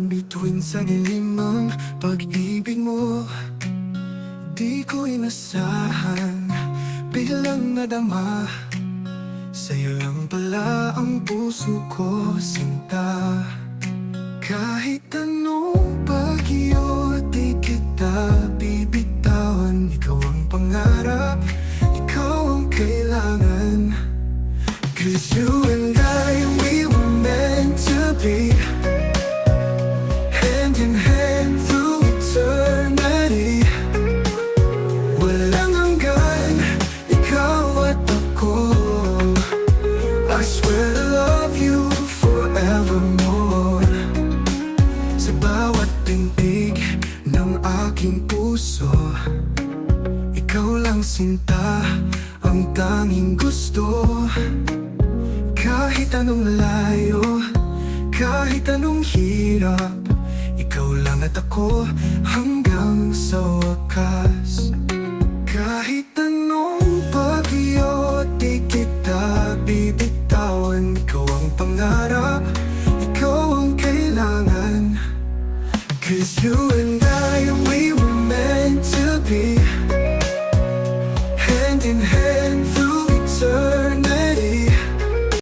naman bituin sa dilim pag-ibig mo. Di ko inasahan, biglang nadama. Sa'yo lang pala ang puso ko, sinta. Kahit anong bagyo, di kita bibitawan. Ikaw ang pangarap, ikaw ang kailangan. 'Cause you and I, we were meant to be, hand in hand through eternity. Walang hanggan, ikaw at ako. I swear to love you forevermore. Sa bawat tintig ng aking puso, ikaw lang sinta, ang tanging gusto. Kahit anong layo, kahit anong hirap, ikaw lang at ako hanggang sa wakas. Kahit anong bagyo, di kita bibitawan. Ikaw ang pangarap, ikaw ang kailangan. 'Cause you and